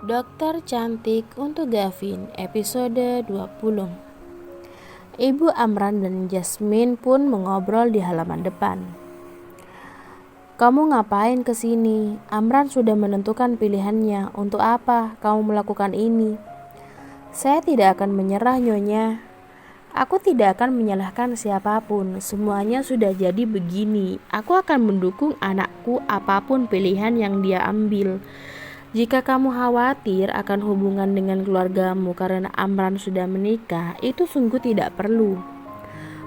Dokter Cantik untuk Gavin, episode 20. Ibu Amran dan Jasmine pun mengobrol di halaman depan. "Kamu ngapain kesini? Amran sudah menentukan pilihannya. Untuk apa kamu melakukan ini?" "Saya tidak akan menyerah, Nyonya. Aku tidak akan menyalahkan siapapun. Semuanya sudah jadi begini. Aku akan mendukung anakku apapun pilihan yang dia ambil. Jika kamu khawatir akan hubungan dengan keluargamu karena Amran sudah menikah, itu sungguh tidak perlu.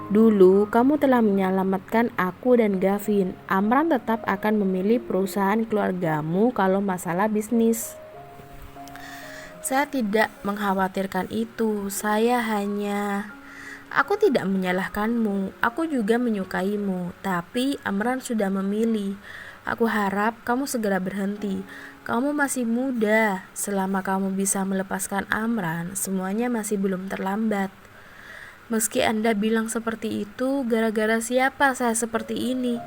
Dulu kamu telah menyelamatkan aku dan Gavin. Amran tetap akan memilih perusahaan keluargamu kalau masalah bisnis. Saya tidak mengkhawatirkan itu. Aku tidak menyalahkanmu. Aku juga menyukaimu. Tapi Amran sudah memilih. Aku harap kamu segera berhenti. Kamu masih muda. Selama kamu bisa melepaskan Amran, semuanya masih belum terlambat. Meski Anda bilang seperti itu, gara-gara siapa saya seperti ini?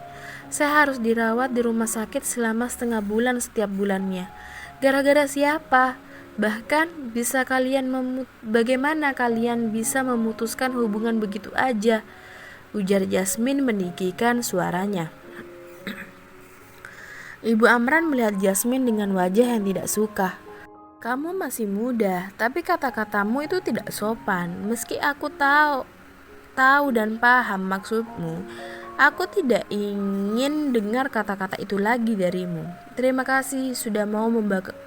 Saya harus dirawat di rumah sakit selama setengah bulan setiap bulannya. Gara-gara siapa? Bahkan bagaimana kalian bisa memutuskan hubungan begitu aja?" ujar Jasmine meninggikan suaranya. Ibu Amran melihat Jasmine dengan wajah yang tidak suka. "Kamu masih muda, tapi kata-katamu itu tidak sopan. Meski aku tahu dan paham maksudmu, aku tidak ingin dengar kata-kata itu lagi darimu. Terima kasih sudah mau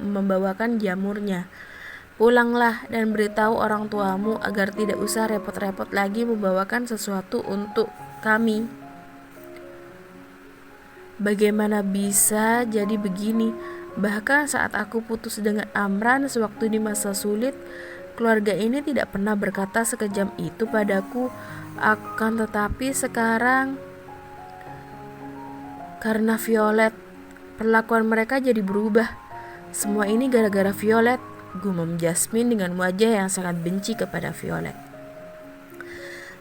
membawakan jamurnya. Pulanglah dan beritahu orang tuamu agar tidak usah repot-repot lagi membawakan sesuatu untuk kami." Bagaimana bisa jadi begini? Bahkan saat aku putus dengan Amran sewaktu di masa sulit, keluarga ini tidak pernah berkata sekejam itu padaku. Akan tetapi sekarang, karena Violet, perlakuan mereka jadi berubah. Semua ini gara-gara Violet, gumam Jasmine dengan wajah yang sangat benci kepada Violet.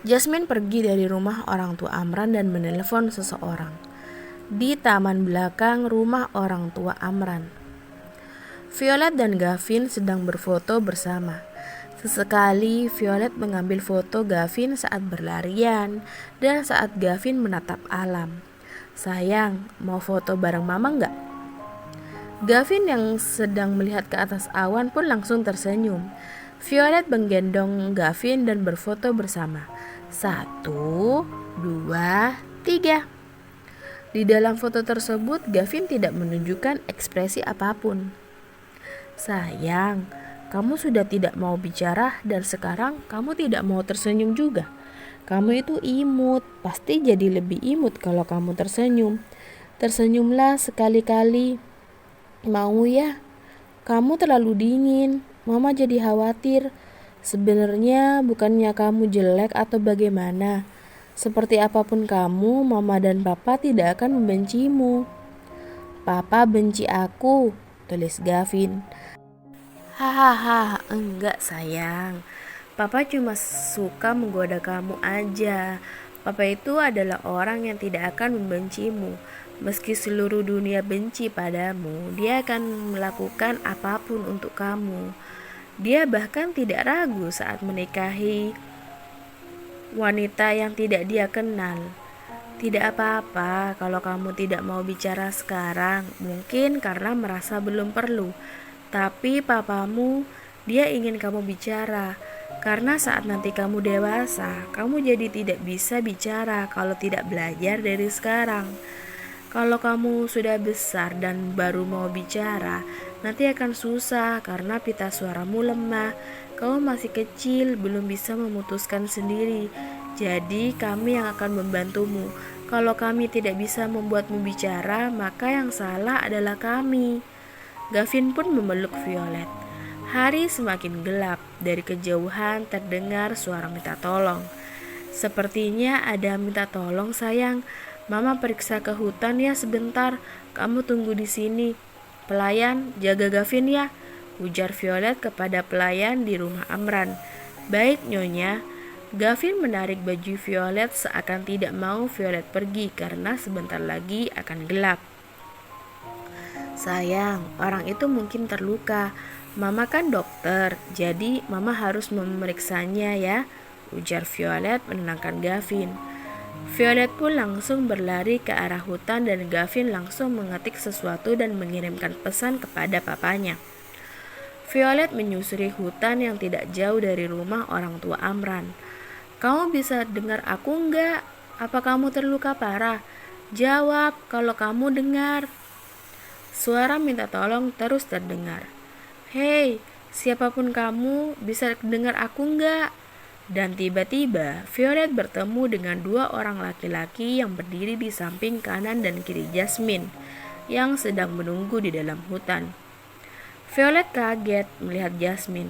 Jasmine pergi dari rumah orang tua Amran dan menelpon seseorang. Di taman belakang rumah orang tua Amran, Violet dan Gavin sedang berfoto bersama. Sesekali Violet mengambil foto Gavin saat berlarian dan saat Gavin menatap alam. "Sayang, mau foto bareng mama nggak?" Gavin yang sedang melihat ke atas awan pun langsung tersenyum. Violet menggendong Gavin dan berfoto bersama. 1, 2, 3. Di dalam foto tersebut, Gavin tidak menunjukkan ekspresi apapun. "Sayang, kamu sudah tidak mau bicara dan sekarang kamu tidak mau tersenyum juga. Kamu itu imut, pasti jadi lebih imut kalau kamu tersenyum. Tersenyumlah sekali-kali. Mau ya? Kamu terlalu dingin, Mama jadi khawatir. Sebenarnya bukannya kamu jelek atau bagaimana. Seperti apapun kamu, Mama dan Papa tidak akan membencimu." "Papa benci aku," tulis Gavin. "Hahaha, enggak sayang. Papa cuma suka menggoda kamu aja. Papa itu adalah orang yang tidak akan membencimu. Meski seluruh dunia benci padamu, dia akan melakukan apapun untuk kamu. Dia bahkan tidak ragu saat menikahi wanita yang tidak dia kenal. Tidak apa-apa kalau kamu tidak mau bicara sekarang, mungkin karena merasa belum perlu. Tapi papamu, dia ingin kamu bicara. Karena saat nanti kamu dewasa, kamu jadi tidak bisa bicara kalau tidak belajar dari sekarang. Kalau kamu sudah besar dan baru mau bicara, nanti akan susah karena pita suaramu lemah. Kamu masih kecil, belum bisa memutuskan sendiri. Jadi kami yang akan membantumu. Kalau kami tidak bisa membuatmu bicara, maka yang salah adalah kami." Gavin pun memeluk Violet. Hari semakin gelap. Dari kejauhan terdengar suara minta tolong. "Sepertinya ada minta tolong, sayang. Mama periksa ke hutan ya sebentar. Kamu tunggu di sini. Pelayan, jaga Gavin ya," ujar Violet kepada pelayan di rumah Amran. "Baik, Nyonya." Gavin menarik baju Violet seakan tidak mau Violet pergi karena sebentar lagi akan gelap. "Sayang, orang itu mungkin terluka. Mama kan dokter, jadi mama harus memeriksanya ya, ujar Violet menenangkan Gavin. Violet pun langsung berlari ke arah hutan dan Gavin langsung mengetik sesuatu dan mengirimkan pesan kepada papanya. Violet menyusuri hutan yang tidak jauh dari rumah orang tua Amran. "Kamu bisa dengar aku enggak? Apa kamu terluka parah? Jawab kalau kamu dengar." Suara minta tolong terus terdengar. "Hei, siapapun kamu, bisa dengar aku enggak?" Dan tiba-tiba Violet bertemu dengan dua orang laki-laki yang berdiri di samping kanan dan kiri Jasmine yang sedang menunggu di dalam hutan. Violet kaget melihat Jasmine.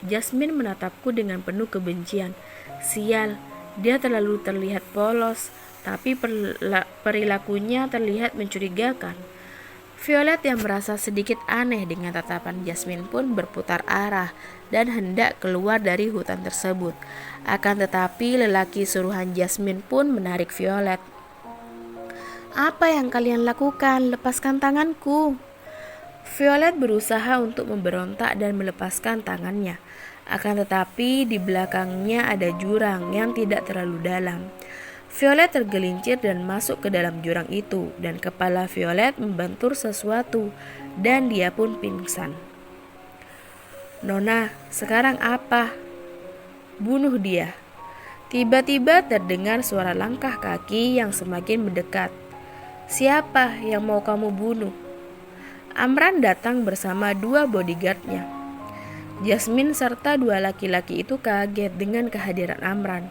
Jasmine menatapku dengan penuh kebencian. Sial, dia terlalu terlihat polos, tapi perilakunya terlihat mencurigakan. Violet yang merasa sedikit aneh dengan tatapan Jasmine pun berputar arah dan hendak keluar dari hutan tersebut. Akan tetapi lelaki suruhan Jasmine pun menarik Violet. "Apa yang kalian lakukan? Lepaskan tanganku." Violet berusaha untuk memberontak dan melepaskan tangannya. Akan tetapi di belakangnya ada jurang yang tidak terlalu dalam. Violet tergelincir dan masuk ke dalam jurang itu, dan kepala Violet membentur sesuatu, dan dia pun pingsan. "Nona, sekarang apa?" "Bunuh dia." Tiba-tiba terdengar suara langkah kaki yang semakin mendekat. "Siapa yang mau kamu bunuh?" Amran datang bersama dua bodyguardnya. Jasmine serta dua laki-laki itu kaget dengan kehadiran Amran.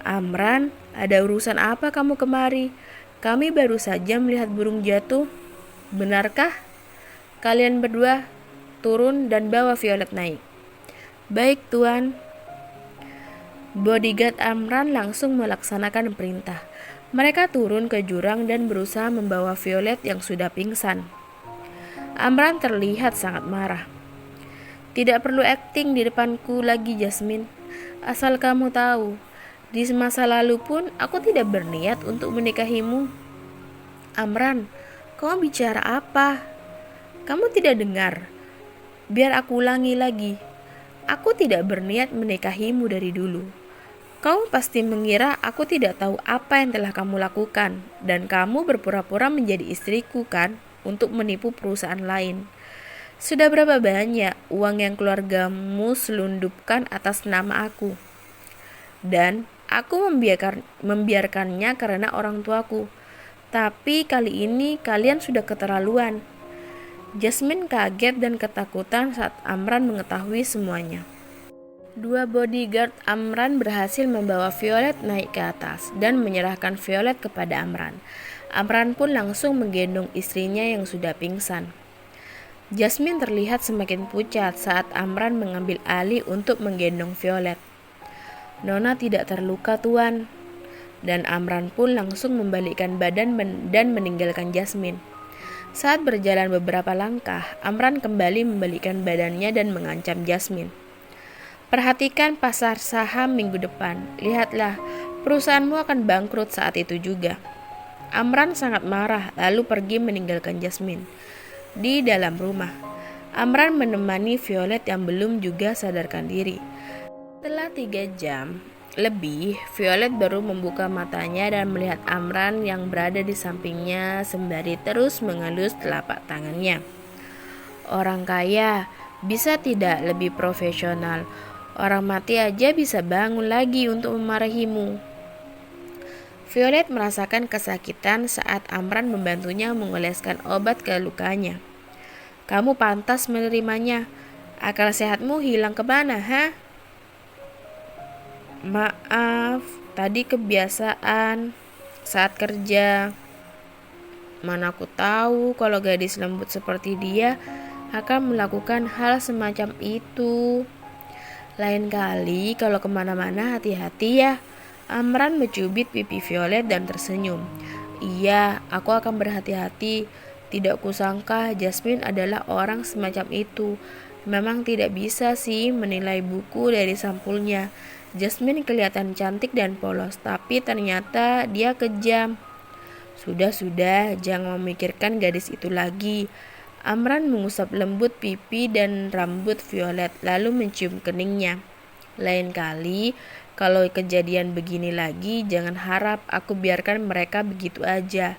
"Amran, ada urusan apa kamu kemari? Kami baru saja melihat burung jatuh." "Benarkah? Kalian berdua turun dan bawa Violet naik." "Baik, Tuan." Bodyguard Amran langsung melaksanakan perintah. Mereka turun ke jurang dan berusaha membawa Violet yang sudah pingsan. Amran terlihat sangat marah. "Tidak perlu akting di depanku lagi, Jasmine. Asal kamu tahu, di masa lalu pun aku tidak berniat untuk menikahimu." "Amran, kamu bicara apa? Kamu tidak dengar? Biar aku ulangi lagi. Aku tidak berniat menikahimu dari dulu. Kamu pasti mengira aku tidak tahu apa yang telah kamu lakukan, dan kamu berpura-pura menjadi istriku kan, untuk menipu perusahaan lain. Sudah berapa banyak uang yang keluargamu selundupkan atas nama aku? Dan aku membiarkannya karena orang tuaku. Tapi kali ini kalian sudah keterlaluan." Jasmine kaget dan ketakutan saat Amran mengetahui semuanya. Dua bodyguard Amran berhasil membawa Violet naik ke atas dan menyerahkan Violet kepada Amran. Amran pun langsung menggendong istrinya yang sudah pingsan. Jasmine terlihat semakin pucat saat Amran mengambil alih untuk menggendong Violet. "Nona tidak terluka, Tuan." Dan Amran pun langsung membalikkan badan dan meninggalkan Jasmine. Saat berjalan beberapa langkah, Amran kembali membalikkan badannya dan mengancam Jasmine. "Perhatikan pasar saham minggu depan. Lihatlah, perusahaanmu akan bangkrut saat itu juga." Amran sangat marah lalu pergi meninggalkan Jasmine. Di dalam rumah, Amran menemani Violet yang belum juga sadarkan diri. Setelah 3 jam lebih, Violet baru membuka matanya dan melihat Amran yang berada di sampingnya sembari terus mengelus telapak tangannya. "Orang kaya bisa tidak lebih profesional? Orang mati aja bisa bangun lagi untuk memarahimu." Violet merasakan kesakitan saat Amran membantunya mengoleskan obat ke lukanya. "Kamu pantas menerimanya. Akal sehatmu hilang kemana, ha?" "Maaf, tadi kebiasaan saat kerja." "Mana aku tahu kalau gadis lembut seperti dia akan melakukan hal semacam itu. Lain kali kalau kemana-mana hati-hati ya." Amran mencubit pipi Violet dan tersenyum. "Iya, aku akan berhati-hati. Tidak kusangka Jasmine adalah orang semacam itu. Memang tidak bisa sih menilai buku dari sampulnya. Jasmine kelihatan cantik dan polos, tapi ternyata dia kejam." Sudah, jangan memikirkan gadis itu lagi." Amran mengusap lembut pipi dan rambut Violet lalu mencium keningnya. Lain kali, kalau kejadian begini lagi, jangan harap aku biarkan mereka begitu aja.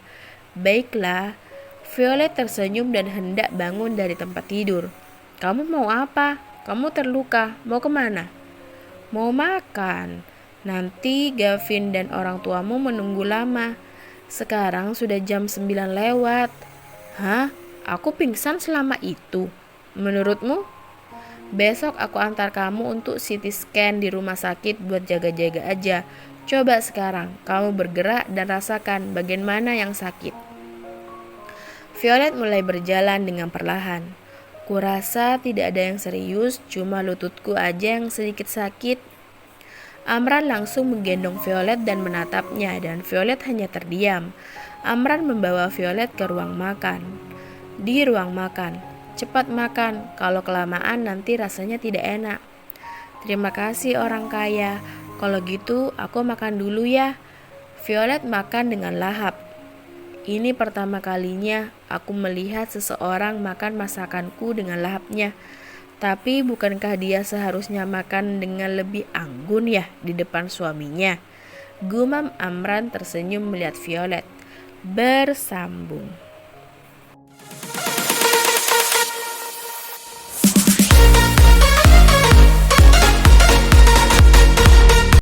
Baiklah. Violet tersenyum dan hendak bangun dari tempat tidur. Kamu mau apa? Kamu terluka. Mau kemana? Mau makan. Nanti Gavin dan orang tuamu menunggu lama. Sekarang sudah jam 9 lewat. Hah? Aku pingsan selama itu. Menurutmu? Besok aku antar kamu untuk CT scan di rumah sakit buat jaga-jaga aja. Coba sekarang kamu bergerak dan rasakan bagian mana yang sakit. Violet mulai berjalan dengan perlahan. Kurasa tidak ada yang serius, cuma lututku aja yang sedikit sakit. Amran langsung menggendong Violet dan menatapnya, dan Violet hanya terdiam. Amran membawa Violet ke ruang makan. Di ruang makan, cepat makan, kalau kelamaan nanti rasanya tidak enak. Terima kasih orang kaya, kalau gitu aku makan dulu ya. Violet makan dengan lahap. Ini pertama kalinya aku melihat seseorang makan masakanku dengan lahapnya. Tapi bukankah dia seharusnya makan dengan lebih anggun ya di depan suaminya? Gumam Amran tersenyum melihat Violet. Bersambung.